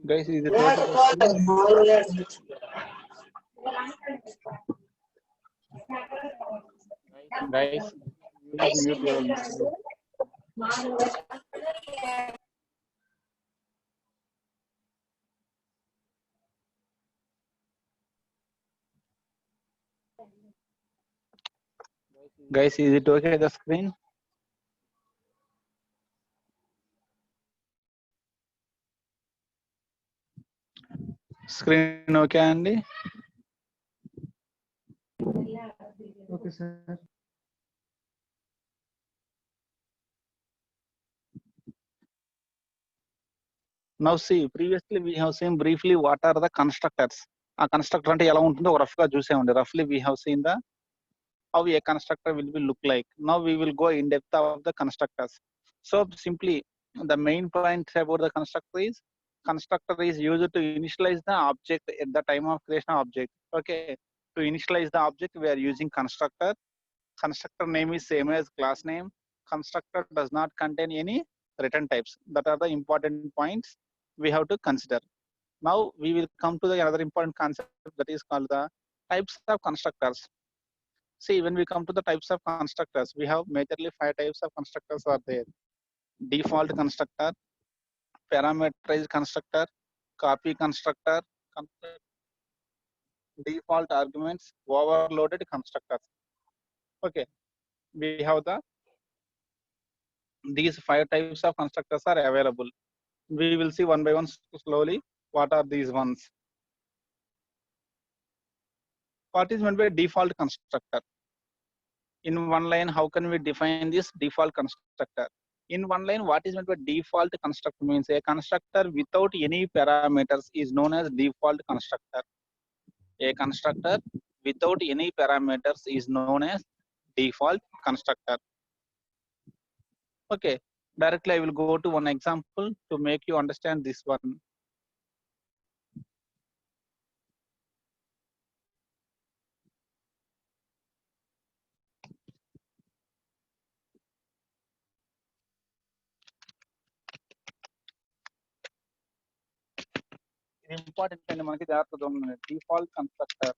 Guys, is it okay? Guys, mute your. Guys, is it okay the screen? Screen okay Andy? Okay, sir. Now see, previously we have seen briefly what are the constructors. A constructor అంటే ఎలా ఉంటుందో rough గా చూసామండి. Roughly we have seen the how a constructor will be look like. Now we will go in depth of the constructors. So simply the main point about the constructor is used to initialize the object at the time of creation of object. Okay, to initialize the object we are using constructor. Constructor name is same as class name. Constructor does not contain any return types. That are the important points we have to consider. Now we will come to the another important concept that is called the types of constructors. See, when we come to the types of constructors, we have majorly 5 types of constructors are there. Default constructor, parameterized constructor, copy constructor, default arguments, overloaded constructors. Okay, we have these 5 types of constructors are available. We will see one by one slowly what are these ones. What is meant by default constructor? In one line, how can we define this default constructor? In one line, what is meant by default constructor means a constructor without any parameters is known as default constructor. A constructor without any parameters is known as default constructor. Okay, directly I will go to one example to make you understand this one. Important and manaki jagrata unnadi default constructor.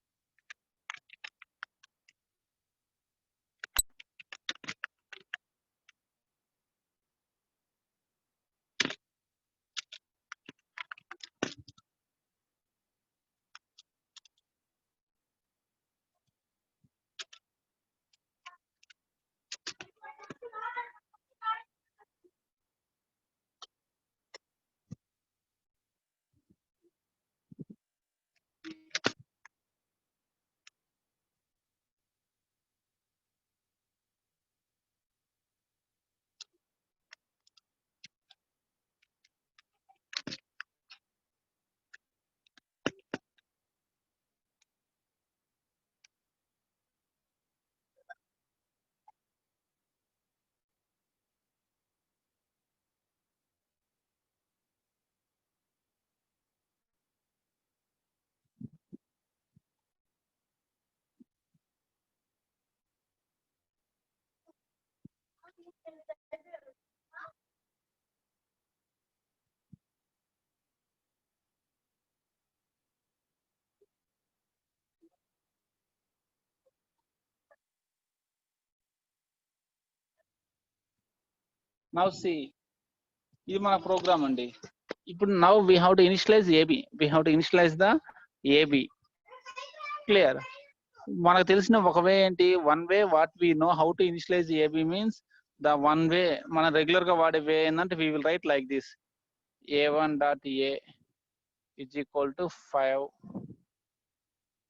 Now see ఇది మన program అండి. ఇప్పుడు now we have to initialize A B. We have to initialize the A B. Clear. మనకు తెలిసిన ఒక way ఏంటి, one way what we know how to initialize A B means the one way మనం regular గా వాడే వే ఏంటంటే we will write like this a1.a is equal to 5,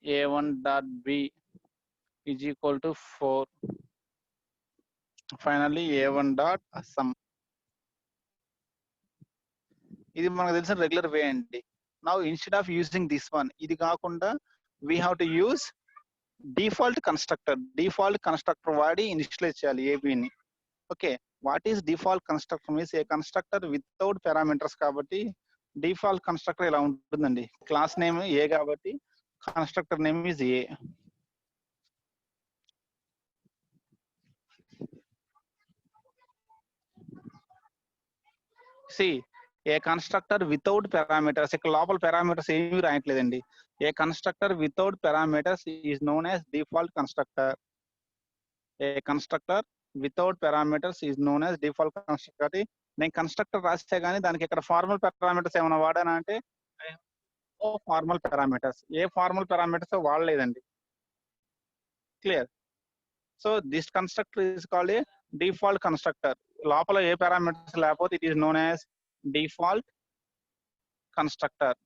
a1.b is equal to 4, finally a1.sum. ఇది మనకు తెలిసిన regular way అండి. Now instead of using this one, ఇది కాకుండా we have to use default constructor. Default constructor వాడి initialize చేయాలి ఏబిని. Okay, what is default constructor means a constructor without parameters. కాబట్టి డిఫాల్ట్ కన్స్ట్రక్టర్ ఇలా ఉంటుందండి. క్లాస్ నేమ్ ఏ కాబట్టి constructor name is A. C A constructor without parameters, ఇక్కడ లోపల పారామీటర్స్ ఏమీ రాయట్లేదండి. A constructor without parameters is known as default constructor. A constructor without parameters is known as default constructor. నేను constructor రాస్తే గానీ దానికి ఇక్కడ ఫార్మల్ పారామీటర్స్ ఏమైనా వాడానా అంటే ఫార్మల్ పారామీటర్స్, ఏ ఫార్మల్ పారామీటర్స్ వాడలేదండి. Clear. So this constructor is called a default constructor. లోపల ఏ పారామీటర్స్ లేకపోతే it is known as default constructor.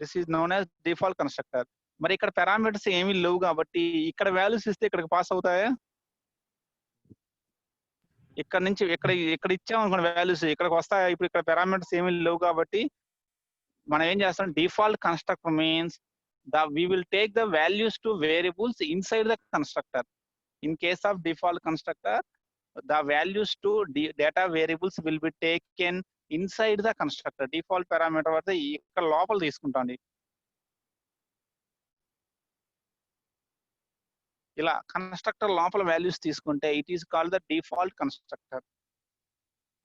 This is known as default constructor. మరి ఇక్కడ పారామీటర్స్ ఏమీ లేవు కాబట్టి ఇక్కడ వాల్యూస్ ఇస్తే ఇక్కడికి పాస్ అవుతాయా? ఇక్కడ నుంచి ఇక్కడ ఇచ్చాం అనుకోండి వాల్యూస్ ఇక్కడికి వస్తాయా? ఇప్పుడు ఇక్కడ పారామీటర్స్ ఏమీ లేవు కాబట్టి మనం ఏం చేస్తాం, default constructor means we will take the values to variables inside the constructor. In case of default constructor, the values to data variables will be taken inside the constructor. Default parameter వద్ద ఇక్కడ లోపల తీసుకుంటాండి. ఇలా constructor లోపల values తీసుకుంటే it is called the default constructor.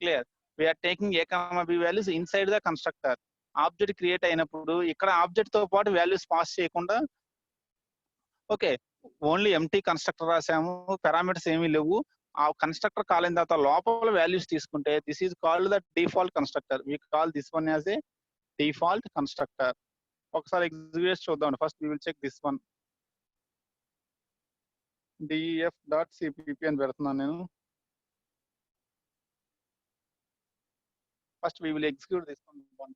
Clear. we are taking a comma b values inside the constructor. Object create అయినప్పుడు ఇక్కడ object తో పాటు వాల్యూస్ పాస్ చేయకుండా, ఓకే, ఓన్లీ ఎంటీ కన్స్ట్రక్టర్ రాసాము, పారామీటర్స్ ఏమీ లేవు, ఆ కన్స్ట్రక్టర్ కాల్ అయిన తర్వాత లోపల వాల్యూస్ తీసుకుంటే this is called the default constructor. We call this one as a default constructor. ఒకసారి ఎగ్జిక్యూట్ చూద్దాం. First we will check this one. def.cpp అని పెడుతున్నాను నేను. First we will execute this one.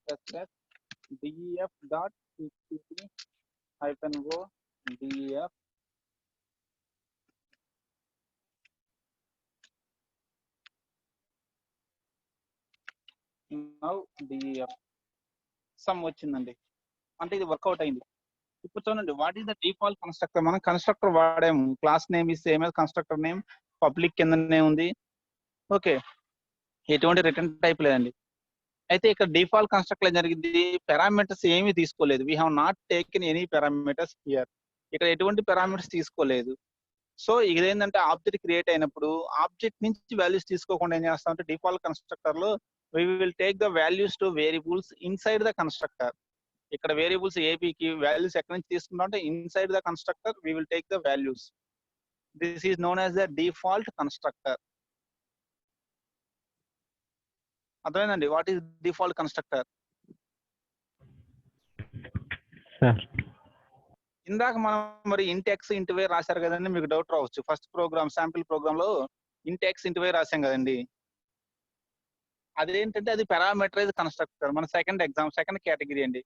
def.cpp-o def now def sum వచ్చిందండి, అంటే ఇది work out అయింది. ఇప్పుడు చూడండి, what is the default constructor. మనం కన్స్ట్రక్టర్ వాడాము, class name is same as constructor name, public కిందనే ఉంది. ఓకే, ఎటువంటి రిటర్న్ టైప్ లేదండి. అయితే ఇక్కడ డిఫాల్ట్ కన్స్ట్రక్టర్ జరిగింది, పారామీటర్స్ ఏమీ తీసుకోలేదు. We have not taken any parameters here. ఇక్కడ ఎటువంటి పారామీటర్స్ తీసుకోలేదు. సో ఇదేంటంటే ఆబ్జెక్ట్ క్రియేట్ అయినప్పుడు ఆబ్జెక్ట్ నుంచి వాల్యూస్ తీసుకోకుండా ఏం చేస్తామంటే డిఫాల్ట్ కన్స్ట్రక్టర్ లో we will take the values to variables inside the constructor. ఇక్కడ వేరియబుల్స్ ఏపీకి వాల్యూస్ ఎక్కడి నుంచి తీసుకుంటాం అంటే inside the constructor we will take the values. This is known as the default constructor. అర్థమైందండి వాట్ ఈస్ డిఫాల్ట్ కన్స్ట్రక్టర్? ఇందాక మనం మరి ఇంట్ ఎక్స్ ఇంట్ వై రాశారు కదండి, మీకు డౌట్ రావచ్చు. ఫస్ట్ ప్రోగ్రామ్ శాంపిల్ ప్రోగ్రామ్ లో ఇంట్ ఎక్స్ ఇంట్ వై రాసాం కదండి, అదేంటంటే అది పారామీటరైజ్ కన్స్ట్రక్టర్. మన సెకండ్ కేటగిరీ అండి.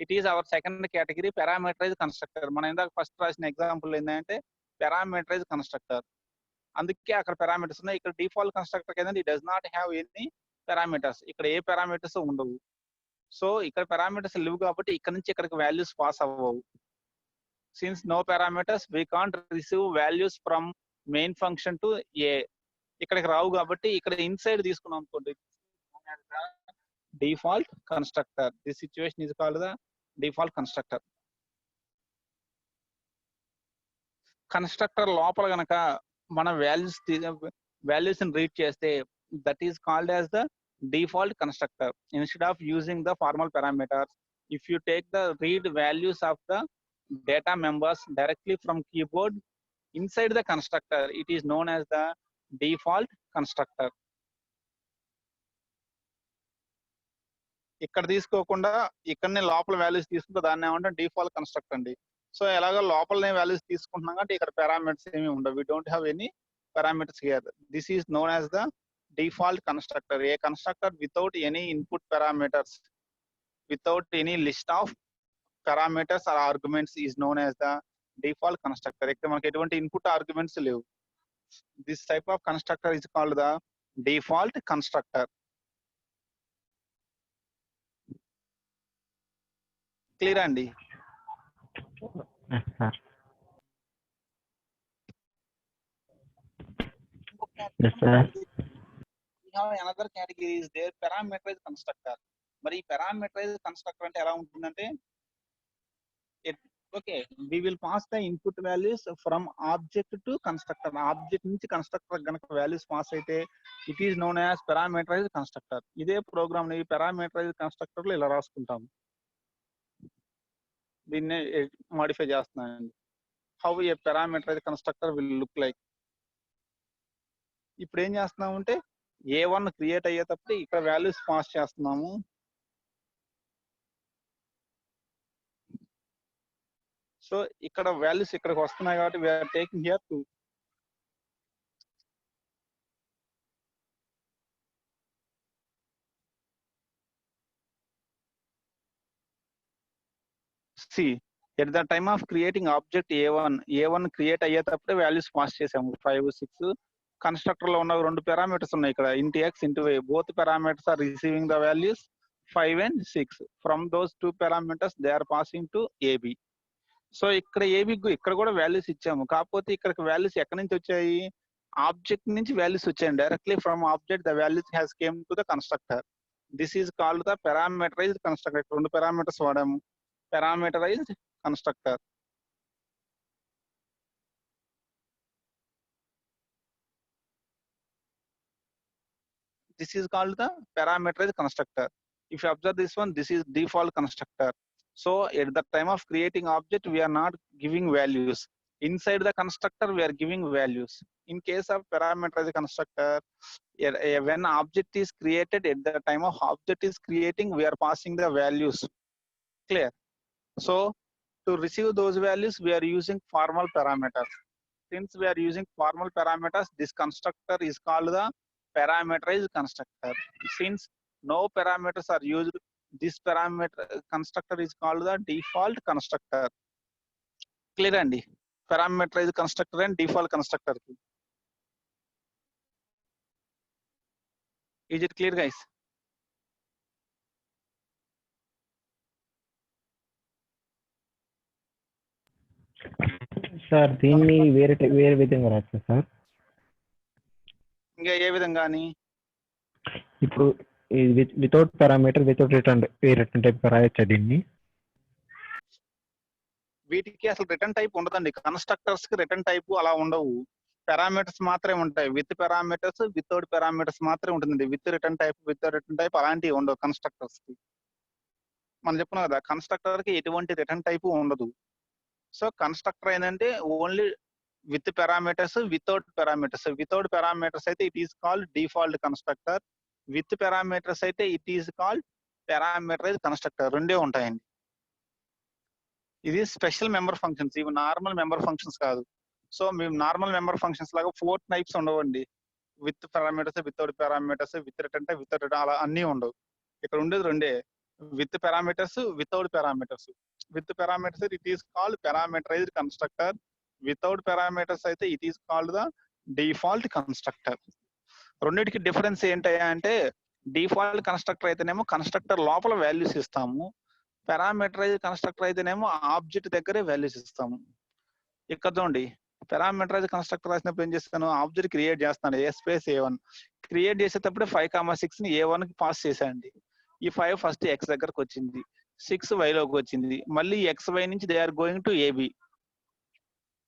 It is our second category parameterize constructor. మనం ఇందాక ఫస్ట్ రాసిన ఎగ్జాంపుల్ ఏంటంటే పారామీటరైజ్ కన్స్ట్రక్టర్, అందుకే అక్కడ పారామీటర్స్ ఉన్నాయి. ఇక్కడ డిఫాల్ట్ కన్స్ట్రక్టర్ ఏంటంటే it does not have any parameters, ఇక్కడ ఏ పారామీటర్స్ ఉండవు. సో ఇక్కడ పారామీటర్స్ లేవు కాబట్టి ఇక్కడ నుంచి ఇక్కడికి వాల్యూస్ పాస్ అవ్వవు. Since no parameters we can't receive values from main function to A, ఇక్కడికి రావు కాబట్టి ఇక్కడ ఇన్సైడ్ తీసుకున్నాం అనుకోండి default constructor. This situation is called the default constructor. Constructor లోపల గనక మన వాల్యూస్ రీడ్ చేస్తే that is called as the default constructor instead of using the formal parameters. If you take the read values of the data members directly from keyboard inside the constructor, it is known as the default constructor. ఇక్కడ తీసుకోకుండా ఇక్కడనే లోపల values తీసుకుంటే దాన్ని ఏమంటే default constructor అండి. So ఎలాగో లోపలనే వాల్యూస్ తీసుకుంటున్నాం అంటే ఇక్కడ పారామీటర్స్ ఏమి ఉండవు. We don't have any parameters here. This is known as the default constructor. A constructor without any input parameters, without any list of parameters or arguments is known as the default constructor. ఇక్కడ మనకి ఎటువంటి input arguments లేవు. This type of constructor is called the default constructor. Clear అండి? Another category is there parameterize constructor. మరి ఈ parameterize constructor అంటే ఎలా ఉంటుందంటే okay, we will pass the input values from object to constructor. Object నుంచి constructor గనక values pass అయితే it is known as parameterize constructor. ఇదే ప్రోగ్రామ్ ని పారామీటరైజ్ కన్స్ట్రక్టర్ లో ఇలా రాసుకుంటాం. దీన్ని మాడిఫై చేస్తున్నానండి. How a parameterize constructor will look like. ఇప్పుడు ఏం చేస్తున్నాము అంటే A1 క్రియేట్ అయ్యేటప్పుడు ఇక్కడ వాల్యూస్ పాస్ చేస్తున్నాము. సో ఇక్కడ వాల్యూస్ ఇక్కడికి వస్తున్నాయి కాబట్టి we are taking here 2. See at the time of creating object A1 create అయ్యేటప్పుడే వాల్యూస్ పాస్ చేసాము 5, 6. కన్స్ట్రక్టర్ లో ఉన్న 2 పారామీటర్స్ ఉన్నాయి ఇక్కడ, int x int y. Both parameters are receiving the values 5 and 6. From those 2 parameters they are passing to AB. So ఇక్కడ A B ఇక్కడ కూడా values ఇచ్చాము, కాకపోతే ఇక్కడికి వాల్యూస్ ఎక్కడి నుంచి వచ్చాయి? ఆబ్జెక్ట్ నుంచి వాల్యూస్ వచ్చాయి. Directly from object the values has came to the constructor. This is called the parameterized constructor. 2 parameters వాడాము, parameterized constructor. This is called the parameterized constructor. If you observe this one, this is default constructor. So at the time of creating object, we are not giving values. Inside the constructor, we are giving values. In case of parameterized constructor, when object is created, at the time of object is creating, we are passing the values. Clear? So to receive those values, we are using formal parameters. Since we are using formal parameters, this constructor is called the parameterized constructor. Since no parameters are used, this parameter constructor is called the default constructor. Clear andi? Parameterized constructor and default constructor. Is it clear, guys? Sir దీన్ని వేరే విధంగా రాచ్చు sir. ఇంకా ఏ విధంగా అని? ఇప్పుడు without parameter without return type రాయొచ్చా దీన్ని? వీటికి అసలు రిటర్న్ టైప్ ఉండదండి. కన్స్ట్రక్టర్స్ కి రిటర్న్ టైప్ అలా ఉండవు. పారామీటర్స్ మాత్రమే ఉంటాయి. విత్ పారామీటర్స్ వితౌట్ పారామీటర్స్ మాత్రమే ఉంటుంది. విత్ రిటర్న్ టైప్ అలాంటివి ఉండవు కన్స్ట్రక్టర్స్ కి. మనం చెప్పుకున్నాం కదా, కన్స్ట్రక్టర్ కి ఎటువంటి రిటర్న్ టైప్ ఉండదు. సో కన్స్ట్రక్టర్ ఏంటంటే only with parameters without parameters అయితే it is called default constructor. With parameters అయితే it is called parameterize constructor. రెండే ఉంటాయండి. ఇది స్పెషల్ మెంబర్ ఫంక్షన్స్, ఇవి నార్మల్ మెంబర్ ఫంక్షన్స్ కాదు. సో మేము నార్మల్ మెంబర్ ఫంక్షన్స్ లాగా 4 టైప్స్ ఉండవండి. With parameters, without parameters, with return type, with return, అలా అన్నీ ఉండవు. ఇక్కడ ఉండేది రెండే, with parameters, without parameters. With parameters it is called parameterized constructor. Without parameters అయితే it is called the default constructor. రెండింటికి డిఫరెన్స్ ఏంటయ్యా అంటే, డిఫాల్ట్ కన్స్ట్రక్టర్ అయితేనేమో కన్స్ట్రక్టర్ లోపల వాల్యూస్ ఇస్తాము, పారామీటరైజ్ కన్స్ట్రక్టర్ అయితేనేమో ఆబ్జెక్ట్ దగ్గరే వాల్యూస్ ఇస్తాము. ఇక్కడ చూడండి, పారామీటరైజ్ కన్స్ట్రక్టర్ రాసినప్పుడు ఏం చేస్తాను, ఆబ్జెక్ట్ క్రియేట్ చేస్తాను. ఏ స్పేస్ A1 క్రియేట్ చేసేటప్పుడు 5, 6 ని A1 కి పాస్ చేశాండి. ఈ 5 ఫస్ట్ X దగ్గరకు వచ్చింది, 6 Y లోకి వచ్చింది. మళ్ళీ XY నుంచి they are going to AB.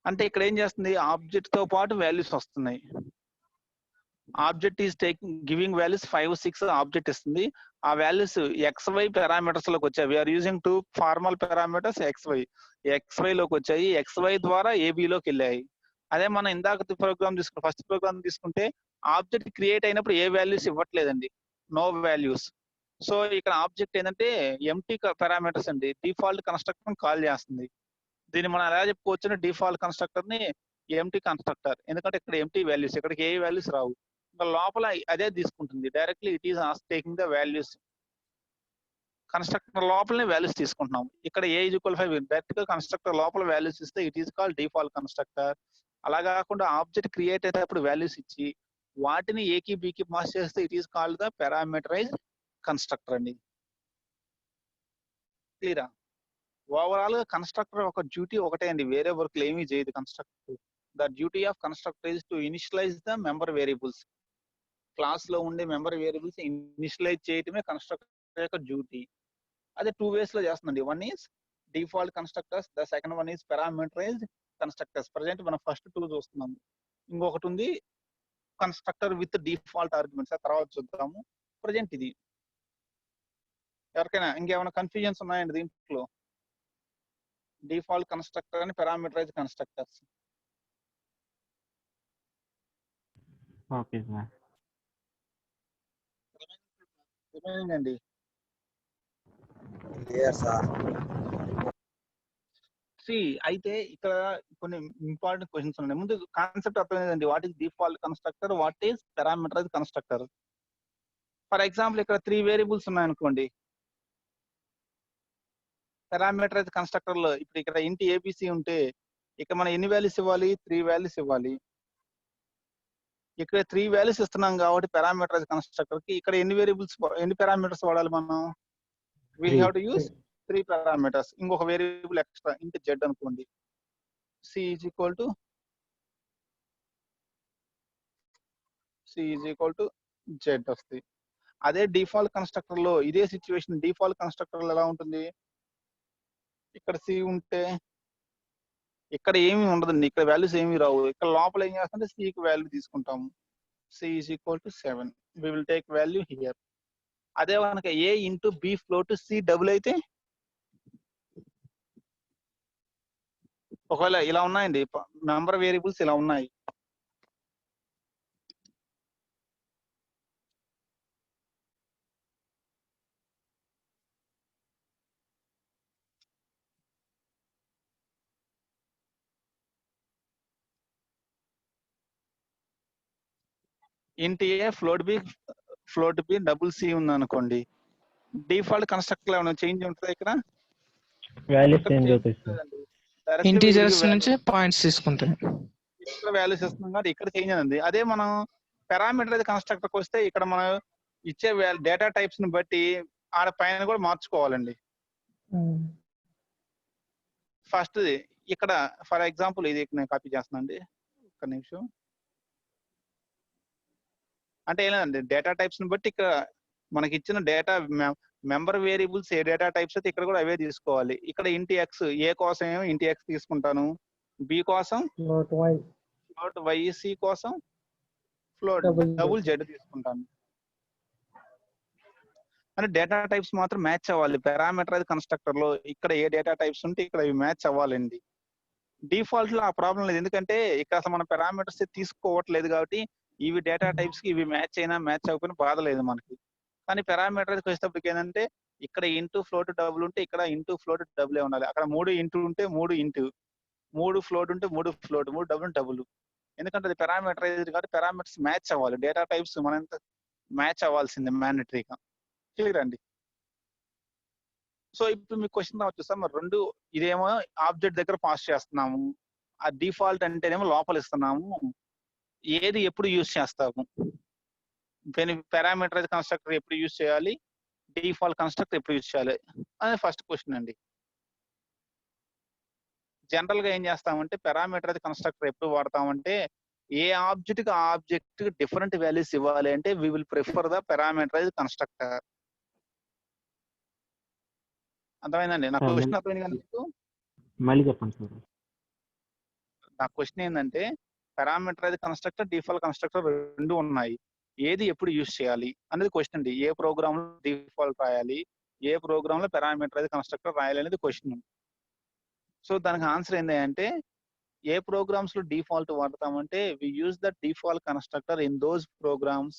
అంటే ఇక్కడ ఏం చేస్తుంది, ఆబ్జెక్ట్ తో పాటు వాల్యూస్ వస్తున్నాయి. Object is taking giving values 5, 6 object ఇస్తుంది. ఆ వాల్యూస్ XY పారామీటర్స్ లోకి వచ్చాయి. We are using 2 formal parameters XY లోకి వచ్చాయి. XY ద్వారా AB లోకి వెళ్ళాయి. అదే మనం ఇందాక ప్రోగ్రామ్ తీసుకుంటే, ఫస్ట్ ప్రోగ్రామ్ తీసుకుంటే ఆబ్జెక్ట్ క్రియేట్ అయినప్పుడు ఏ వాల్యూస్ ఇవ్వట్లేదండి, నో వాల్యూస్. సో ఇక్కడ ఆబ్జెక్ట్ ఏంటంటే ఎంటీ పారామీటర్స్ అండి, డిఫాల్ట్ కన్స్ట్రక్టర్ కాల్ చేస్తుంది. దీన్ని మనం ఎలా చెప్పుకోవచ్చు అంటే డిఫాల్ట్ కన్స్ట్రక్టర్ ని ఎంటీ కన్స్ట్రక్టర్, ఎందుకంటే ఇక్కడ ఎంటీ వాల్యూస్, ఇక్కడికి ఏ వాల్యూస్ రావు. ఇంకా లోపల అదే తీసుకుంటుంది directly, it is taking the values. Constructor లోపలనే వాల్యూస్ తీసుకుంటున్నాం. ఇక్కడ ఏ ఈక్వల్ 5 డైరెక్ట్ గా కన్స్ట్రక్టర్ లోపల వాల్యూస్ ఇస్తే it is called default constructor. అలా కాకుండా ఆబ్జెక్ట్ క్రియేట్ అయ్యేటప్పుడు వాల్యూస్ ఇచ్చి వాటిని ఏకి బికి పాస్ చేస్తే it is called the parameterize constructor అండి. క్లియరా? ఓవరాల్ గా కన్స్ట్రక్టర్ ఒక డ్యూటీ ఒకటే అండి, వేరే వర్క్ ఏమీ చేయదు constructor. The duty of constructor is to initialize the member variables. Class లో ఉండే మెంబర్ వేరియబుల్స్ ఇనిషియలైజ్ చేయటమే కన్స్ట్రక్టర్ యొక్క డ్యూటీ. అదే 2 ways లో చేస్తుందండి. One is default constructors, the second one is parameterised constructors. Present మనం ఫస్ట్ 2 చూస్తున్నాము. ఇంకొకటి ఉంది కన్స్ట్రక్టర్ విత్ డిఫాల్ట్ ఆర్గ్యుమెంట్స్, ఆ తర్వాత చూద్దాము. ప్రజెంట్ ఇది. ఎవరికైనా ఇంకేమైనా కన్ఫ్యూజన్స్ ఉన్నాయండి దీంట్లో? డిఫాల్ట్ కన్స్ట్రక్టర్ అని parameterise constructors. Okay sir. Remaining అండి. అయితే ఇక్కడ కొన్ని ఇంపార్టెంట్ క్వశ్చన్స్ ఉన్నాయి. ముందు కాన్సెప్ట్ అర్థమైందండి, what is default constructor, what is parameterize constructor. For example ఇక్కడ 3 వేరియబుల్స్ ఉన్నాయనుకోండి. పారామీటరైజ్ కన్స్ట్రక్టర్ లో ఇప్పుడు ఇక్కడ ఇంటి ఏబిసి ఉంటే ఇక్కడ మనం ఎన్ని వాల్యూస్ ఇవ్వాలి, 3 వాల్యూస్ ఇవ్వాలి. ఇక్కడ 3 వాల్యూస్ ఇస్తున్నాం కాబట్టి పారామీటరైజ్ కన్స్ట్రక్టర్ కి ఇక్కడ ఎన్ని పారామీటర్స్ వాడాలి మనం? We have to use 3 parameters. ఇంకొక వేరియబుల్ ఎక్స్ట్రా ఇంటి జెడ్ అనుకోండి. C is equal to Z వస్తుంది. అదే డిఫాల్ట్ కన్స్ట్రక్టర్ లో ఇదే సిచ్యువేషన్. డిఫాల్ట్ కన్స్ట్రక్టర్ లో ఎలా ఉంటుంది, ఇక్కడ సి ఉంటే ఇక్కడ ఏమి ఉండదండి, ఇక్కడ వాల్యూస్ ఏమి రావు. ఇక్కడ లోపల ఏం చేస్తుంటే సికి వాల్యూ తీసుకుంటాము. C is equal to 7, we will take value here. అదే కనుక a int b float c double అయితే, ఒకవేళ ఇలా ఉన్నాయండి నంబర్ వేరియబుల్స్ ఇలా ఉన్నాయి. Int a float b double c ఉంది అనుకోండి. డిఫాల్ట్ కన్స్ట్రక్టర్ లో ఏమైనా చేంజ్ ఉంటుంది ఇక్కడ? వాల్యూస్ చేంజ్ అవుతాయి సార్. ఇంటీజర్స్ నుంచి పాయింట్స్ తీసుకుంటాయి. ఇక్కడ వాల్యూస్ ఇస్తున్నాం కాబట్టి ఇక్కడ చేంజ్ అయింది. అదే మనం పారామీటరైజ్ కన్స్ట్రక్టర్ కి వస్తే ఇక్కడ మనం ఇచ్చే డేటా టైప్స్ ని బట్టి ఆడ పైన కూడా మార్చుకోవాలండి. ఫస్ట్ ఇక్కడ ఫర్ ఎగ్జాంపుల్ ఇది నేను కాపీ చేస్తున్నానండి, ఒక్క నిమిషం. అంటే ఏం లేదండి, డేటా టైప్స్ ని బట్టి ఇక్కడ మనకి ఇచ్చిన డేటా మెంబర్ వేరియబుల్స్ ఏ డేటా టైప్స్ అయితే ఇక్కడ కూడా అవే తీసుకోవాలి. ఇక్కడ ఇంటి ఎక్స్, ఏ కోసం ఏమో ఇంటి ఎక్స్ తీసుకుంటాను, బి కోసం ఫ్లోట్ వై, సి కోసం ఫ్లోట్ డబుల్ జెడ్ తీసుకుంటాను. అంటే డేటా టైప్స్ మాత్రం మ్యాచ్ అవ్వాలి. పారామీటరైజ్ కన్స్ట్రక్టర్ లో ఇక్కడ ఏ డేటా టైప్స్ ఉంటే ఇక్కడ ఇవి మ్యాచ్ అవ్వాలండి. డిఫాల్ట్ లో ఆ ప్రాబ్లం లేదు, ఎందుకంటే ఇక్కడ అసలు మన పారామీటర్స్ తీసుకోవట్లేదు కాబట్టి ఇవి డేటా టైప్స్ కి ఇవి మ్యాచ్ అయినా మ్యాచ్ అవ్వకపోయినా బాధ లేదు మనకి. కానీ పారామీటరైజ్ వచ్చేటప్పటికి ఏంటంటే ఇక్కడ ఇంటూ ఫ్లోట్ డబుల్ ఉంటే ఇక్కడ ఇంటూ ఫ్లోట్ డబుల్ ఉండాలి. అక్కడ 3 ఇంటూ ఉంటే 3 ఇంటూ, 3 ఫ్లోట్ ఉంటే 3 ఫ్లోట్, 3 డబుల్ డబుల్. ఎందుకంటే అది పారామీటరైజ్డ్ కాబట్టి పారామీటర్స్ మ్యాచ్ అవ్వాలి. డేటా టైప్స్ మనంత మ్యాచ్ అవ్వాల్సిందే మ్యాండటరీగా. క్లియర్ అండి? సో ఇప్పుడు మీకు క్వశ్చన్ రావచ్చు సార్, మరి రెండు ఇదేమో ఆబ్జెక్ట్ దగ్గర పాస్ చేస్తున్నాము, ఆ డిఫాల్ట్ అంటేనేమో లోపల ఇస్తున్నాము, ఏది ఎప్పుడు యూజ్ చేస్తాము? పారామీటరైజ్ కన్స్ట్రక్టర్ ఎప్పుడు యూజ్ చేయాలి, డిఫాల్ట్ కన్స్ట్రక్టర్ ఎప్పుడు యూజ్ చేయాలి అనే ఫస్ట్ క్వశ్చన్ అండి. జనరల్ గా ఏం చేస్తామంటే పారామీటరైజ్ కన్స్ట్రక్టర్ ఎప్పుడు వాడతామంటే ఏ ఆబ్జెక్ట్ డిఫరెంట్ వాల్యూస్ ఇవ్వాలి అంటే we will prefer the parameterize constructor. అర్థమైందండి? నా క్వశ్చన్ అర్థమైంది కదా మీకు? మళ్ళీ చెప్పండి సార్. నా క్వశ్చన్ ఏంటంటే పారామీటరైజ్ కన్స్ట్రక్టర్ డిఫాల్ట్ కన్స్ట్రక్టర్ రెండు ఉన్నాయి, ఏది ఎప్పుడు యూజ్ చేయాలి అనేది క్వశ్చన్ అండి. ఏ ప్రోగ్రామ్ లో డిఫాల్ట్ రాయాలి, ఏ ప్రోగ్రామ్ లో పారామీటరైజ్ కన్స్ట్రక్టర్ రాయాలి అనేది క్వశ్చన్. సో దానికి ఆన్సర్ ఏంటి అంటే ఏ ప్రోగ్రామ్స్ లో డిఫాల్ట్ వాడతామంటే we use the default constructor in those programs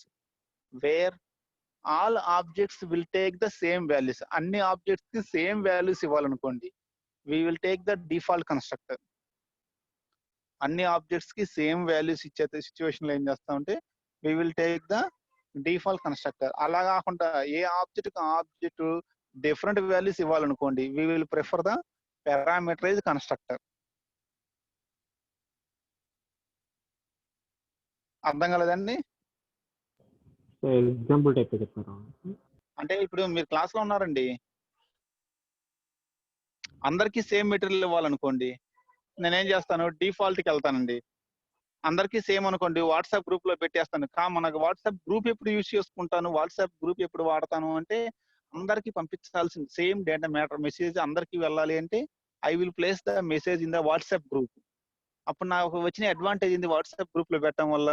where all objects will take the same values. అన్ని ఆబ్జెక్ట్స్ కి సేమ్ వాల్యూస్ ఇవ్వాలనుకోండి, we will take the default constructor. అన్ని ఆబ్జెక్ట్స్ కి సేమ్ వాల్యూస్ ఇచ్చే సిచ్యువేషన్ లో ఏం చేస్తామంటే we will take the default constructor. అలా కాకుండా ఏ ఆబ్జెక్ట్ ఆబ్జెక్ట్ డిఫరెంట్ వాల్యూస్ ఇవ్వాలనుకోండి, we will prefer the parameterize constructor. అర్థం కాలేదండి? ఎగ్జాంపుల్ టైప్ చెప్తారా? అంటే ఇప్పుడు మీరు క్లాస్ లో ఉన్నారండి, అందరికీ సేమ్ మెటీరియల్ ఇవ్వాలనుకోండి, నేనేం చేస్తాను డిఫాల్ట్ కి వెళ్తానండి. అందరికీ సేమ్ అనుకోండి, వాట్సాప్ గ్రూప్ లో పెట్టేస్తాను. మనకు వాట్సాప్ గ్రూప్ ఎప్పుడు యూజ్ చేసుకుంటాను, వాట్సాప్ గ్రూప్ ఎప్పుడు వాడతాను అంటే అందరికీ పంపించాల్సిన సేమ్ డేటా మ్యాటర్ మెసేజ్ అందరికీ వెళ్ళాలి అంటే I will place the message in the WhatsApp group. అప్పుడు నాకు వచ్చిన అడ్వాంటేజ్ ఏంది వాట్సాప్ గ్రూప్ లో పెట్టడం వల్ల?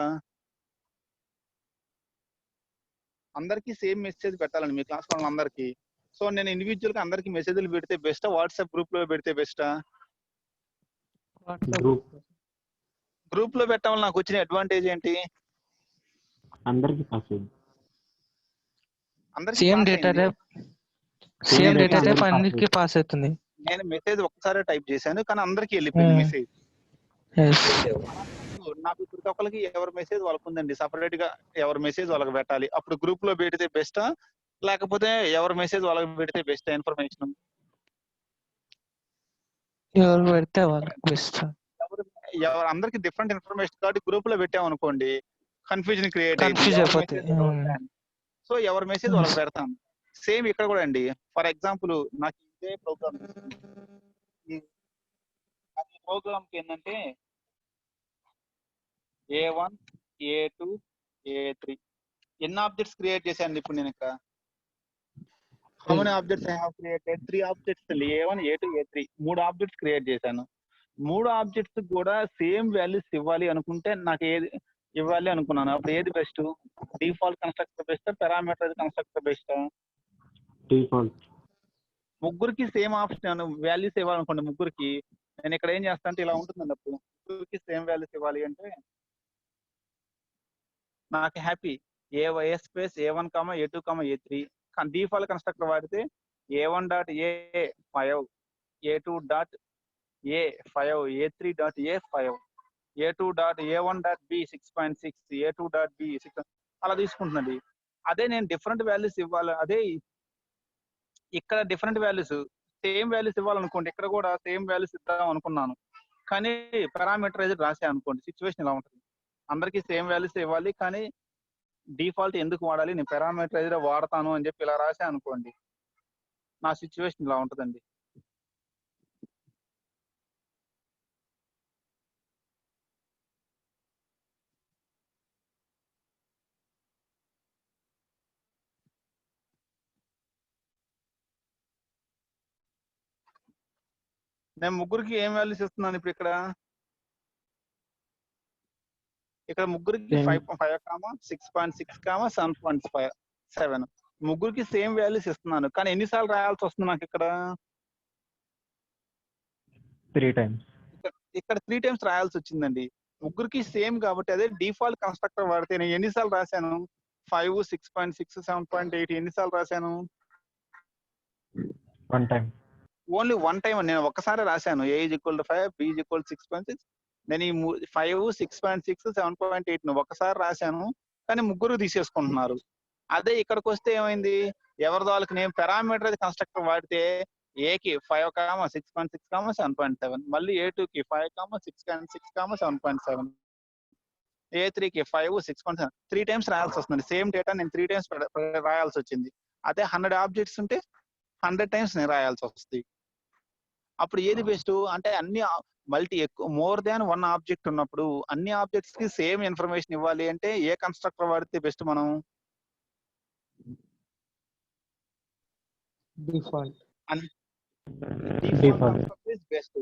అందరికీ సేమ్ మెసేజ్ పెట్టాలండి మీ క్లాస్ వాళ్ళందరికీ. సో నేను ఇండివిజువల్ గా అందరికి మెసేజ్లు పెడితే బెస్టా, వాట్సాప్ గ్రూప్ లో పెడితే బెస్టా? గ్రూప్ లో పెట్టడం వల్ల నాకు వచ్చిన అడ్వాంటేజ్ ఏంటి? అందరికి పాస్ అందరికి సేమ్ pass డేటా అయింది. టైప్ సేమ్ డేటా టైప్ అందరికీ అన్నిటికీ పాస్ అవుతుంది. నేను మెసేజ్ ఒక్కసారి టైప్ చేశాను కానీ అందరికి వెళ్ళిపోయింది మెసేజ్. Yes. నాకు ప్రతి ఒక్కరికి ఎవరి మెసేజ్ వాళ్ళకు ఉందండి, సపరేట్ గా ఎవరి మెసేజ్ వాళ్ళకి పెట్టాలి. అప్పుడు గ్రూప్ లో పెడితే బెస్టా లేకపోతే ఎవరి మెసేజ్ వాళ్ళకి పెడితే బెస్టా ఇన్ఫర్మేషన్? ఎవరు పెడితే వాళ్ళకి బెస్ట్. ఎవరు అందరికి డిఫరెంట్ ఇన్ఫర్మేషన్ కాబట్టి గ్రూప్ లో పెట్టామనుకోండి కన్ఫ్యూజన్ క్రియేట్ కన్ఫ్యూజ్ అయిపోతుంది. అయింది. సో ఎవరి మెసేజ్ వాళ్ళకి పెడతాం. సేమ్ ఇక్కడ కూడా అండి. ఫర్ ఎగ్జాంపుల్ నాకు ఇదే ప్రోగ్రామ్, ఈ ప్రోగ్రామ్ కి ఏంటంటే A1 A2 A3 ఎన్ని ఆబ్జెక్ట్స్ క్రియేట్ చేశాను ఇప్పుడు నేను ఇక్కడ? How many objects I have created? 3 objects, A1 A2 A3 3 objects create చేశాను. 3 ఆబ్జెక్ట్స్ కూడా సేమ్ వాల్యూస్ ఇవ్వాలి అనుకుంటే నాకు ఏది ఇవ్వాలి అనుకున్నాను, అప్పుడు ఏది best? Default constructor best, parameterize constructor best? Default. ముగ్గురికి సేమ్ ఆప్షన్ వాల్యూస్ ఇవ్వాలనుకోండి, ముగ్గురికి నేను ఇక్కడ ఏం చేస్తాను అంటే ఇలా ఉంటుందండి. అప్పుడు ముగ్గురికి సేమ్ వాల్యూస్ ఇవ్వాలి అంటే నాకు happy A space A1 A2 A3 default constructor వాడితే A1 dot A 5, A2 dot A 5, A3 dot A 5, A2 dot A1 dot B 6.6, A2 dot B 6 అలా తీసుకుంటుందండి. అదే నేను డిఫరెంట్ వాల్యూస్ ఇవ్వాలి, అదే ఇక్కడ డిఫరెంట్ వాల్యూస్ సేమ్ వాల్యూస్ ఇవ్వాలనుకోండి, ఇక్కడ కూడా same values ఇద్దాం అనుకున్నాను కానీ పారామీటరైజ్డ్ రాసా అనుకోండి, సిచ్యువేషన్ ఇలా ఉంటుంది. అందరికి సేమ్ వాల్యూస్ ఇవ్వాలి కానీ డిఫాల్ట్ ఎందుకు వాడాలి, నేను పారామీటరైజ్డ్ వాడతాను అని చెప్పి ఇలా రాసా అనుకోండి, నా సిచ్యువేషన్ ఇలా ఉంటుందండి. నేను ముగ్గురికి ఏం వాల్యూస్ ఇస్తున్నాను ఇప్పుడు ఇక్కడ ముగ్గురికి 5, 6.6, 7.7 ముగ్గురికి సేమ్ వాల్యూస్ ఇస్తున్నాను కానీ ఎన్నిసార్లు రాయాల్సి వస్తుంది నాకు ఇక్కడ? 3 times. ఇక్కడ 3 times రాయాల్సి వచ్చిందండి. ముగ్గురికి సేమ్ కాబట్టి అదే డిఫాల్ట్ కన్స్ట్రక్టర్ వాడితే నేను ఎన్నిసార్లు రాశాను? 5, 6.6, 7.8 ఎన్నిసార్లు రాశాను? 1 time. Only 1 time. నేను ఒక్కసారి రాశాను A = 5 B = 6.6. నేను ఈ 5, 6.6, 7.8 ఒక్కసారి రాశాను కానీ ముగ్గురు తీసేసుకుంటున్నారు. అదే ఇక్కడికి వస్తే ఏమైంది, ఎవరిదో వాళ్ళకి నేను పారామీటరైజ్ కన్స్ట్రక్టర్ వాడితే ఏకి 5, 6.6, 7.7, మళ్ళీ A2కి 5, 6.6, 7.7, A3కి 5, 6.7 3 times రాయాల్సి వస్తుంది. సేమ్ డేటా నేను 3 times రాయాల్సి వచ్చింది. అదే 100 ఆబ్జెక్ట్స్ ఉంటే 100 times నేను రాయాల్సి వస్తుంది. అప్పుడు ఏది బెస్ట్ అంటే అన్ని మోర్ దాన్ 1 ఆబ్జెక్ట్ ఉన్నప్పుడు అన్ని ఆబ్జెక్ట్స్ కి సేమ్ ఇన్ఫర్మేషన్ ఇవ్వాలి అంటే ఏ కన్స్ట్రక్టర్ వాడితే బెస్ట్? మనం డిఫాల్ట్ బెస్ట్.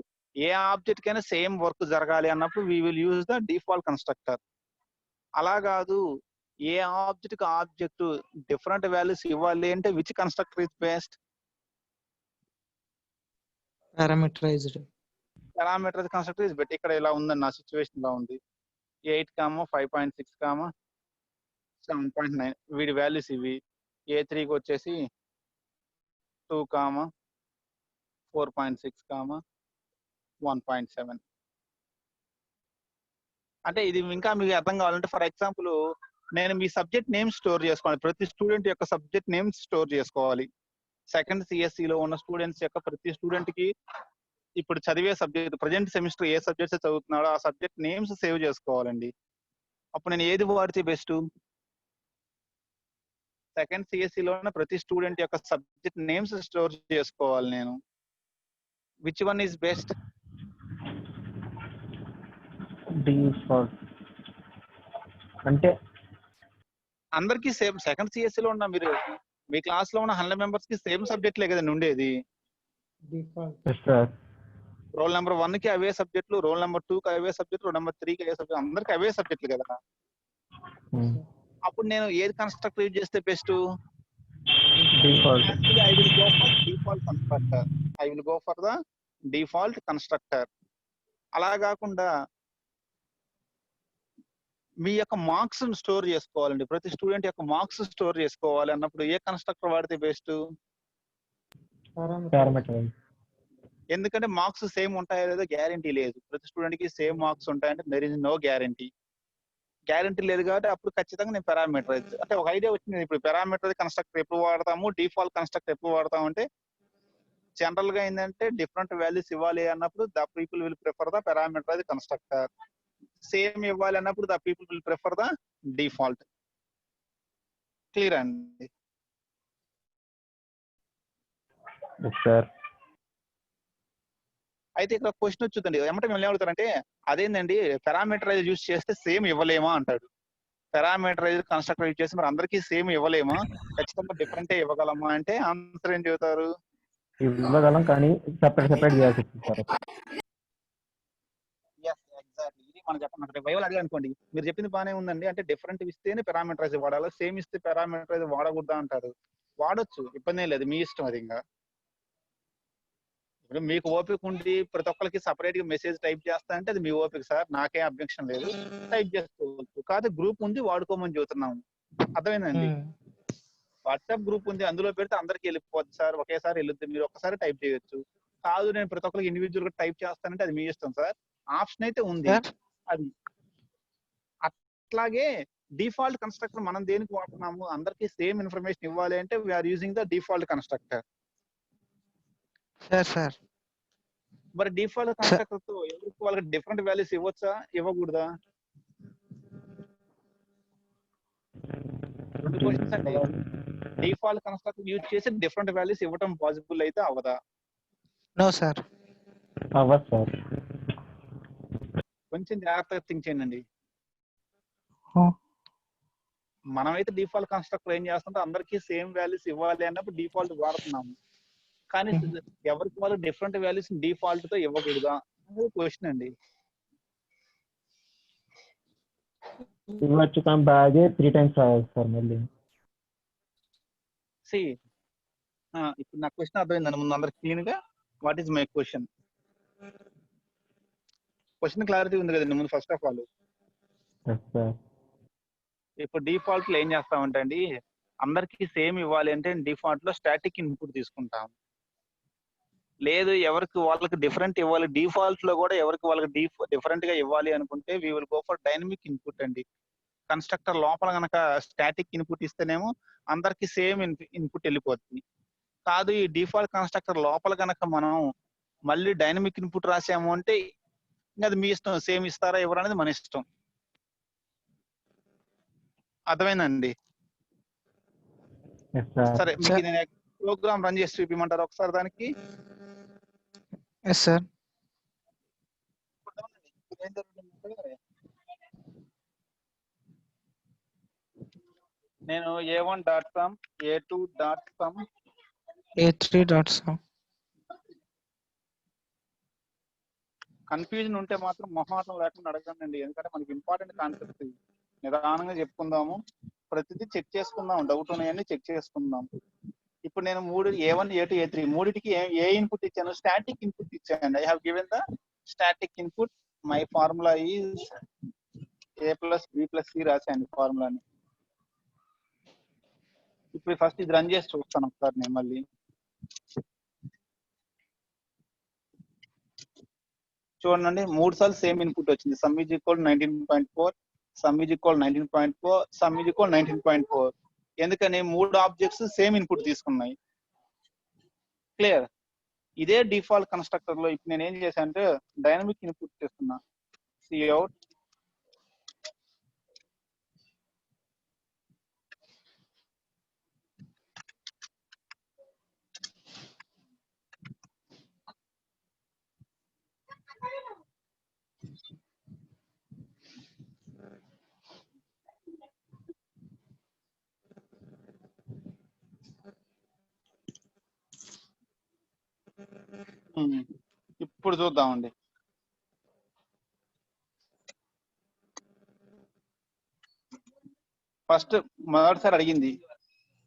ఏ ఆబ్జెక్ట్ కైనా సేమ్ వర్క్ జరగాలి అన్నప్పుడు we will use the default constructor. అలా కాదు, ఏ ఆబ్జెక్ట్ కి ఆబ్జెక్ట్ డిఫరెంట్ వాల్యూస్ ఇవ్వాలి అంటే which constructor is best? Parameterised. Parameter constructor is best. ఇక్కడ ఇలా ఉందండి, నా సిచ్యువేషన్ ఇలా ఉంది. 8, 5.6, 7.9 వీడి వాల్యూస్ ఇవి. A3కి వచ్చేసి 2, 4.6, 1.7. అంటే ఇది ఇంకా మీకు అర్థం కావాలంటే, ఫర్ ఎగ్జాంపుల్ నేను మీ సబ్జెక్ట్ నేమ్ స్టోర్ చేసుకోవాలి. ప్రతి స్టూడెంట్ యొక్క సబ్జెక్ట్ నేమ్ స్టోర్ చేసుకోవాలి. సెకండ్ సిఎస్సిలో ఉన్న స్టూడెంట్స్ యొక్క ప్రతి స్టూడెంట్ కి ఇప్పుడు చదివే సబ్జెక్ట్, ప్రజెంట్ సెమిస్టర్ ఏ సబ్జెక్ట్స్ చదువుతున్నాడో ఆ సబ్జెక్ట్ నేమ్స్ సేవ్ చేసుకోవాలండి. అప్పుడు నేను ఏది వాడితే బెస్ట్? సెకండ్ సిఎస్సిలో ఉన్న ప్రతి స్టూడెంట్ యొక్క సబ్జెక్ట్ నేమ్స్ స్టోర్ చేసుకోవాలి నేను. Which one is best? Default అంటే అందరికి సేమ్. సెకండ్ సిఎస్సిలో ఉన్న మీరు మీ క్లాస్ లో ఉన్న 100 మెంబర్స్ కి సేమ్ సబ్జెక్ట్లే కదండి ఉండేది. సార్ రోల్ నెంబర్ 1 కి అవే సబ్జెక్టులు, రోల్ నెంబర్ 2 కి అవే సబ్జెక్టులు, రోల్ నెంబర్ 3 కి అవే సబ్జెక్టులు, అందరికి అవే సబ్జెక్టులు కదా. అప్పుడు నేను ఏది కన్స్ట్రక్టర్ యూజ్ చేస్తే best? Default. I will go for default constructor. I will go for the default constructor. అలా కాకుండా మీ యొక్క మార్క్స్ స్టోర్ చేసుకోవాలండి. ప్రతి స్టూడెంట్ యొక్క మార్క్స్ స్టోర్ చేసుకోవాలి అన్నప్పుడు ఏ కన్స్ట్రక్టర్ వాడితే బెస్ట్? పారామీటర్. ఎందుకంటే మార్క్స్ సేమ్ ఉంటాయో లేదో గ్యారంటీ లేదు. ప్రతి స్టూడెంట్ కి సేమ్ మార్క్స్ ఉంటాయంటే there is no guarantee. Guarantee లేదు కాబట్టి అప్పుడు ఖచ్చితంగా నేను పారామీటరైజ్ అంటే ఒక ఐడియా వచ్చింది. ఇప్పుడు పారామీటరైజ్ కన్స్ట్రక్టర్ ఎప్పుడు వాడతాము, డిఫాల్ట్ కన్స్ట్రక్టర్ ఎప్పుడు వాడతాము అంటే, జనరల్ గా ఏంటంటే డిఫరెంట్ వాల్యూస్ ఇవ్వాలి అన్నప్పుడు the people will prefer the parameterize constructor. Same ఇవ్వాలి అన్నప్పుడు the people will prefer the default. Clear అండి? సార్ అయితే ఇక్కడ క్వశ్చన్ వచ్చిందండి, ఏమంటే మిమ్మల్ని ఏమడుగుతారంటే, అదేంటండి పారామీటరైజ్ యూజ్ చేస్తే సేమ్ ఇవ్వలేమా అంటాడు. పారామీటరైజ్ కన్స్ట్రక్టర్ యూజ్ చేసి మరి అందరికీ సేమ్ ఇవ్వలేమా, ఖచ్చితంగా డిఫరెంటే ఇవ్వగలమా అంటే ఆన్సర్ ఏం చెబుతారు? ఇవ్వగలం కానీ సెపరేట్ చేయాల్సి వస్తుంది సార్. ఎగ్జాక్ట్లీ ఇది మనం చెప్పండి. బైబిల్ అడిగి అనుకోండి, మీరు చెప్పింది బాగానే ఉందండి, అంటే డిఫరెంట్ ఇస్తేనే పారామీటరైజ్ వాడాలి, సేమ్ ఇస్తే పారామీటరైజ్ వాడకూడదా అంటారు. వాడొచ్చు, ఇబ్బంది లేదు, మీ ఇష్టం అది. ఇంకా ఇప్పుడు మీకు ఓపిక ఉండి ప్రతి ఒక్కరికి సపరేట్ గా మెసేజ్ టైప్ చేస్తా అంటే అది మీ ఓపిక సార్, నాకేం అబ్జెక్షన్ లేదు, టైప్ చేసుకోవచ్చు. కాదు గ్రూప్ ఉంది వాడుకోమని చెబుతున్నాము, అర్థమైందండి? వాట్సాప్ గ్రూప్ ఉంది, అందులో పెడితే అందరికి వెళ్ళిపోవచ్చు సార్, ఒకేసారి వెళ్ళొద్దు, మీరు ఒక్కసారి టైప్ చేయొచ్చు. కాదు నేను ప్రతి ఒక్కరికి ఇండివిజువల్ గా టైప్ చేస్తానంటే అది మీ ఇష్టం సార్, ఆప్షన్ అయితే ఉంది అది. అట్లాగే డిఫాల్ట్ కన్స్ట్రక్టర్ మనం దేనికి వాడుతున్నాము, అందరికి సేమ్ ఇన్ఫర్మేషన్ ఇవ్వాలి అంటే we are using the default constructor. Sir మరి డిఫాల్ట్ కన్స్ట్రక్టర్ తో ఎవరికి వాళ్ళకి డిఫరెంట్ వాల్యూస్ ఇవ్వచ్చా, ఇవ్వకూడదా? రెండు క్వశ్చన్స్ అండి. డిఫాల్ట్ కన్స్ట్రక్టర్ యూజ్ చేసి డిఫరెంట్ వాల్యూస్ ఇవ్వటం పాసిబుల్ అయితే అవదా? No sir. అవ్వదు సార్. కొంచెం జాగ్రత్తగా థింక్ చేయండి. మనమైతే డిఫాల్ట్ కన్స్ట్రక్టర్ ఏం చేస్తుంటే అందరికీ సేమ్ వాల్యూస్ ఇవ్వాలి అన్నప్పుడు డిఫాల్ట్ వాడుతున్నాము, కానీ ఎవరికి వాళ్ళు డిఫరెంట్ వాల్యూస్ డిఫాల్ట్ తో ఇవ్వకూడదా అనేది క్వశ్చన్ అండి. ఇవ్వచ్చు కానీ బ్యాగే 3 times రావాలి సార్ మళ్ళీ. ఇప్పుడు నా క్వశ్చన్ అర్థమైందండి ముందు అందరికి క్లీన్ గా? What is my question? Question clarity ఉంది కదండి ముందు ఫస్ట్ ఆఫ్ ఆల్. ఇప్పుడు డిఫాల్ట్ లో ఏం చేస్తామంటే అండి, అందరికి సేమ్ ఇవ్వాలి అంటే డిఫాల్ట్ లో స్టాటిక్ ఇన్పుట్ తీసుకుంటాం. లేదు ఎవరికి వాళ్ళకి డిఫరెంట్ ఇవ్వాలి, డిఫాల్ట్ లో కూడా ఎవరికి వాళ్ళకి డిఫరెంట్ గా ఇవ్వాలి అనుకుంటే we will go for dynamic input అండి. కన్స్ట్రక్టర్ లోపల గనక స్టాటిక్ ఇన్పుట్ ఇస్తేనేమో అందరికి సేమ్ ఇన్పుట్ వెళ్ళిపోతుంది. కాదు ఈ డిఫాల్ట్ కన్స్ట్రక్టర్ లోపల గనక మనం మళ్ళీ డైనమిక్ ఇన్పుట్ రాసాము అంటే అది మీ ఇష్టం, సేమ్ ఇస్తారా ఎవరు అనేది మన ఇష్టం. అర్థమైందండి? సరే మీకు నేను ప్రోగ్రామ్ రన్ చేసి చూపించమంటారు ఒకసారి దానికి? సార్ నేను a1.sum, a2.sum, a3.sum, కన్ఫ్యూజన్ ఉంటే మాత్రం మొహమాటం లేకుండా అడగండి, ఎందుకంటే మనకి ఇంపార్టెంట్ కాన్సెప్ట్. నిదానంగా చెప్పుకుందాము, ప్రతిదీ చెక్ చేసుకుందాం, డౌట్ ఉన్నాయని చెక్ చేసుకుందాం. ఇప్పుడు నేను A1 A2 A3 మూడిటికి ఏ ఇన్పుట్ ఇచ్చాను? స్టాటిక్ ఇన్పుట్ ఇచ్చాను. I have given the static input. My formula is A+B+C రాశాను ఫార్ములాని. ఇప్పుడు ఫస్ట్ ఇది రన్ చేసి చూస్తాను ఒకసారి నేను మళ్ళీ. చూడండి, 3 సార్లు సేమ్ ఇన్పుట్ వచ్చింది. Some is equal 19.4, some is equal 19.4, some is equal 19.4. ఎందుకని 3 ఆబ్జెక్ట్స్ సేమ్ ఇన్పుట్ తీసుకున్నాయి. క్లియర్? ఇదే డిఫాల్ట్ కన్స్ట్రక్టర్ లో ఇప్పుడు నేను ఏం చేశాను అంటే డైనమిక్ ఇన్పుట్ చేస్తున్నా. Cout ఇప్పుడు చూద్దామండి. ఫస్ట్ మొదటిసారి అడిగింది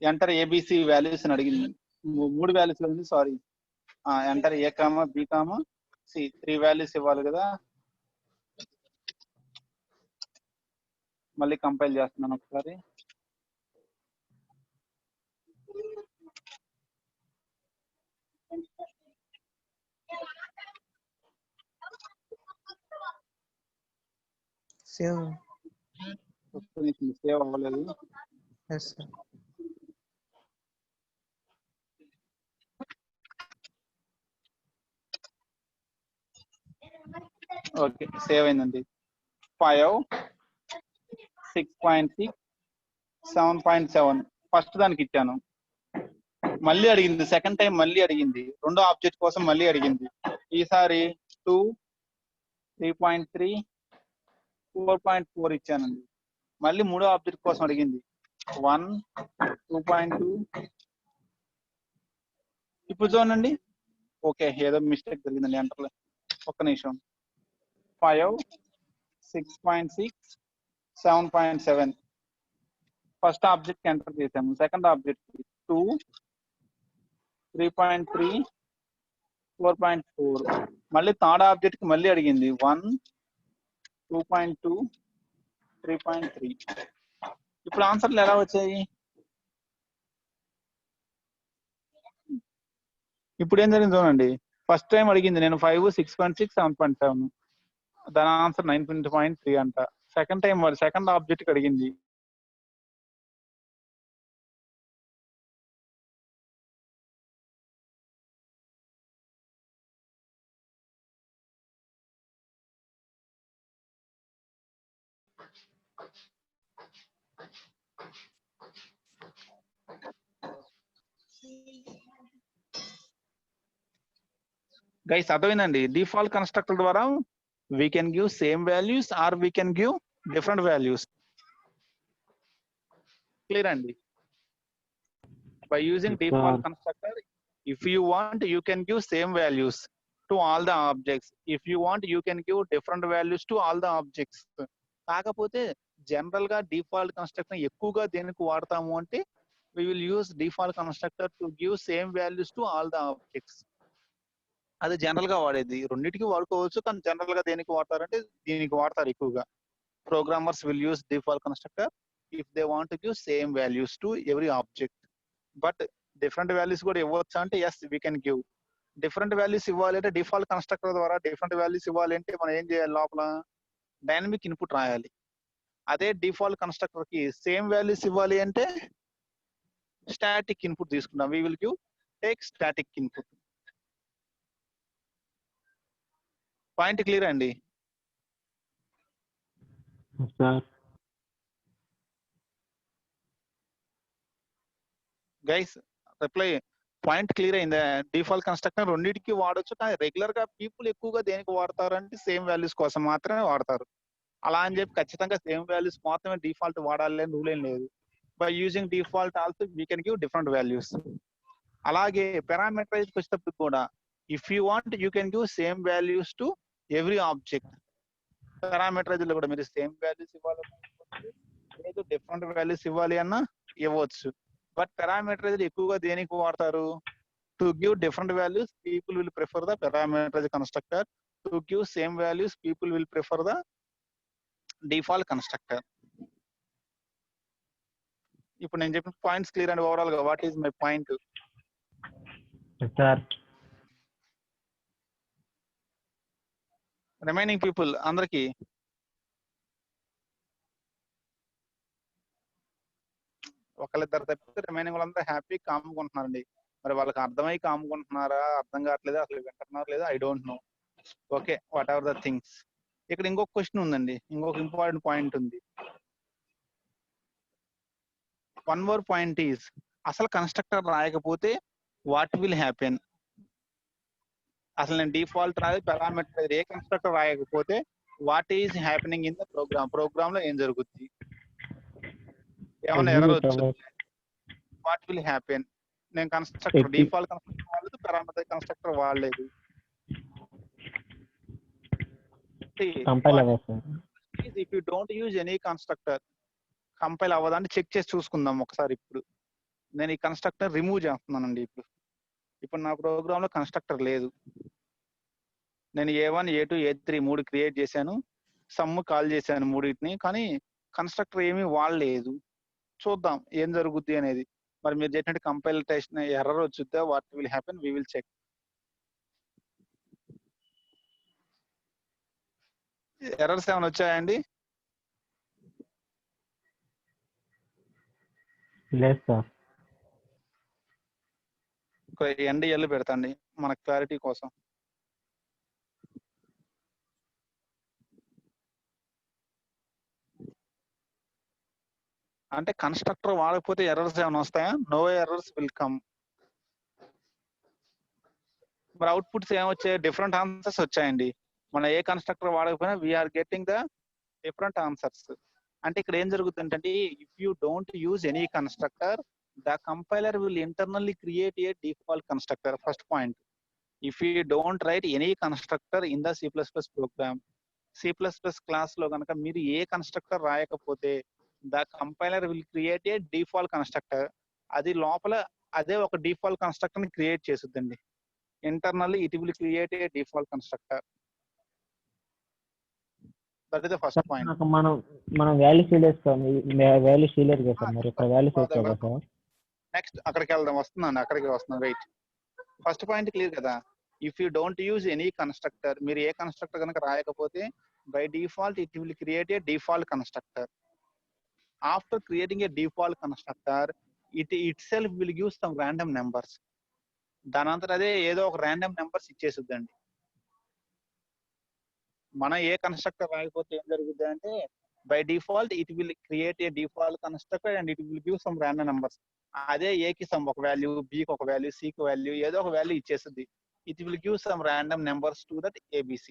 ఎంటర్ ఏబిసి వాల్యూస్ అని అడిగింది. 3 వాల్యూస్ ఉంది, sorry. Enter A, B, C 3 values ఇవ్వాలి కదా. మళ్ళీ కంపైల్ చేస్తున్నాను ఒకసారి. సేవ్. సేవ్ అవ్వలేదు. Yes sir. ఓకే, సేవ్ అయిందండి. 5, 6.6, 7.7 ఫస్ట్ దానికి ఇచ్చాను. మళ్ళీ అడిగింది, సెకండ్ టైం మళ్ళీ అడిగింది, రెండో ఆబ్జెక్ట్ కోసం మళ్ళీ అడిగింది. ఈసారి 2, 3.3, 4.4 ఇచ్చానండి. మళ్ళీ మూడో ఆబ్జెక్ట్ కోసం అడిగింది 1, 2.2. ఇప్పుడు చూడండి, ఓకే ఏదో మిస్టేక్ జరిగిందండి ఎంటర్లో. ఒక్క నిమిషం. 5, 6.6, 7.7 ఫస్ట్ ఆబ్జెక్ట్ ఎంటర్ చేసాము. Second object 2, 3.3, 4.4. మళ్ళీ థర్డ్ ఆబ్జెక్ట్ కి మళ్ళీ అడిగింది 1, 2.2, 3.3. ఇప్పుడు ఆన్సర్లు ఎలా వచ్చాయి? ఇప్పుడు ఏం జరిగింది చూడండి. ఫస్ట్ టైం అడిగింది నేను 5, 6.6, 7.7, దాని ఆన్సర్ 9.3 అంట. సెకండ్ టైం మరి సెకండ్ ఆబ్జెక్ట్ అడిగింది గైస్, అర్థమైందండి. డిఫాల్ట్ కన్స్ట్రక్టర్ ద్వారా we can give same values or we can give different values. Clear అండి? By using default constructor, if you want you can give same values to all the objects. If you want you can give different values to all the objects. కాకపోతే general గా default constructor ఎక్కువగా దేనికి వాడతాము అంటే we will use default constructor to give same values to all the objects. అది general గా వాడేది. రెండింటికి వాడుకోవచ్చు, కానీ జనరల్ గా దేనికి వాడతారంటే దీనికి వాడతారు ఎక్కువగా. Programmers will use default constructor if they want to give same values to every object. But different values కూడా ఇవ్వచ్చు అంటే yes we can give. Different values ఇవ్వాలి అంటే డిఫాల్ట్ కన్స్ట్రక్టర్ ద్వారా డిఫరెంట్ వాల్యూస్ ఇవ్వాలి అంటే మనం ఏం చేయాలి? లోపల డైనమిక్ ఇన్పుట్ రాయాలి. అదే డిఫాల్ట్ కన్స్ట్రక్టర్ కి సేమ్ వాల్యూస్ ఇవ్వాలి అంటే స్టాటిక్ ఇన్పుట్ తీసుకుందాం. we will give take static input. Point clear అండి? గైస్ రిప్లై పాయింట్ క్లియర్ అయిందా? డిఫాల్ట్ కన్స్ట్రక్టర్ రెండింటికి వాడొచ్చు, కానీ రెగ్యులర్ గా పీపుల్ ఎక్కువగా దేనికి వాడతారు అంటే సేమ్ వాల్యూస్ కోసం మాత్రమే వాడతారు. అలా అని చెప్పి ఖచ్చితంగా సేమ్ వాల్యూస్ మాత్రమే డిఫాల్ట్ వాడాలి అని రూల్ ఏం లేదు. By using default also we can give different values. అలాగే పారామీటరైజ్ వచ్చేటప్పుడు కూడా if you want you can give same values to every object. Parameterised లో కూడా మీరు సేమ్ వాల్యూస్ ఇవ్వాలన్నా ఇవ్వచ్చు, లేదు డిఫరెంట్ వాల్యూస్ ఇవ్వాలి అన్నా ఇవ్వచ్చు. బట్ పారామీటరైజ్డ్ ఎక్కువగా దేనికి వాడతారు? To give different values people will prefer the parameterized constructor. To give same values people will prefer the default constructor. ఇప్పుడు నేను చెప్పిన పాయింట్స్ క్లియర్ అండ్ ఓవరాల్ గా what is my point? Sir remaining people అందరికి ఒకళ్ళిద్దరు తప్పితే remaining వాళ్ళంతా happy కామ్కుంటున్నారండి. మరి వాళ్ళకి అర్థమై కామ్కుంటున్నారా, అర్థం కావట్లేదు, అసలు వింటున్నారు లేదా, I don't know. Okay, whatever the things. ఇక్కడ ఇంకొక క్వశ్చన్ ఉందండి, ఇంకొక ఇంపార్టెంట్ పాయింట్ ఉంది. వన్ మోర్ పాయింట్ ఈజ్, అసలు కన్స్ట్రక్టర్ రాయకపోతే వాట్ విల్ హ్యాపెన్? అసలు నేను డిఫాల్ట్ రాయి పారామీటర్ ఏ కన్స్ట్రక్టర్ రాయకపోతే what is happening in the program లో ఏం జరుగుద్ది? ఏమన్నా ఎర్రర్ వచ్చు, వాట్ విల్ హ్యాపెన్? నేను కన్స్ట్రక్టర్ డిఫాల్ట్ కన్స్ట్రక్టర్ వాడలేదు, పారామీటర్ కన్స్ట్రక్టర్ వాడలేదు. కంపైల్ అవ్వదు sir. If you don't use any constructor, compile అవ్వదని check చేసి చూసుకుందాం ఒకసారి. ఇప్పుడు నేను ఈ కన్స్ట్రక్టర్ రిమూవ్ చేస్తున్నానండి. ఇప్పుడు నా ప్రోగ్రామ్ లో కన్స్ట్రక్టర్ లేదు. నేను A1, A2, A3 మూడు క్రియేట్ చేశాను, సమ్ కాల్ చేశాను మూడింటిని, కానీ కన్స్ట్రక్టర్ ఏమీ వాడలేదు. చూద్దాం ఏం జరుగుద్ది అనేది. మరి మీరు చెప్పినట్టు కంపైలేషన్ ఎర్రర్ వచ్చుద్దా, what will happen, we will check. Errors ఏమైనా వచ్చాయండి? లేదు సార్. NDL పెడతాండి మన క్లారిటీ కోసం. అంటే కన్స్ట్రక్టర్ వాడకపోతే ఎర్రర్స్ ఏమైనా వస్తాయా? No errors will come. మరి అవుట్పుట్స్ ఏమొచ్చాయి? డిఫరెంట్ ఆన్సర్స్ వచ్చాయండి. మనం ఏ కన్స్ట్రక్టర్ వాడకపోయినా we are getting the different answers. అంటే ఇక్కడ ఏం జరుగుతుందంటే, if you don't use any constructor, the compiler will internally create a default constructor. First point. If you don't write any constructor in the C++ program, C++ class లో కనుక మీరు ఏ constructor రాయకపోతే the compiler will create a default constructor. అది లోపల అదే ఒక default constructor ని క్రియేట్ చేస్తుందండి. Internally it will create a default constructor. That is the first point. నాకు మనం వాల్యూస్ ఇవ్వలేదు సార్. వాల్యూస్ ఇవ్వలేదు కదా సార్. మరి ఇక్కడ వాల్యూస్ వచ్చాయి కదా సార్. నెక్స్ట్ అక్కడికి వెళ్దాం, వస్తున్నాను, అక్కడికి వస్తున్నాను. రైట్, ఫస్ట్ పాయింట్ క్లియర్ కదా. If you don't use any constructor, మీరు ఏ కన్స్ట్రక్టర్ కనుక రాయకపోతే by default it will create a default constructor. After creating a default constructor, itself will give some random numbers. దాని అంతా అదే ఏదో ఒక ర్యాండమ్ నెంబర్స్ ఇచ్చేసిద్దండి. మనం ఏ కన్స్ట్రక్టర్ రాయకపోతే ఏం జరుగుద్ది అంటే, by default it will create a default constructor and it will give some random numbers. అదే ఏకి సమ్ ఒక వాల్యూ, బికి ఒక వాల్యూ, సికి వాల్యూ, ఏదో ఒక వాల్యూ ఇచ్చేస్తుంది. It will give some random numbers to that ABC.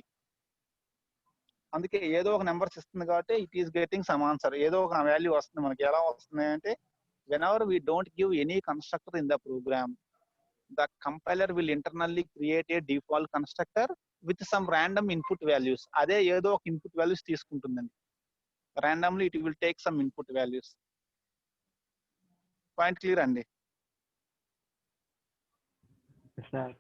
అందుకే ఏదో ఒక నెంబర్స్ ఇస్తుంది కాబట్టి it is getting some answer. ఏదో ఒక వాల్యూ వస్తుంది మనకి. ఎలా వస్తుంది అంటే, whenever we don't give any constructor in the program, the compiler will internally create a default constructor with some random input values. అదే ఏదో ఒక ఇన్పుట్ వాల్యూస్ తీసుకుంటుందండి. randomly it will take some input values. Point clear అండి? Sir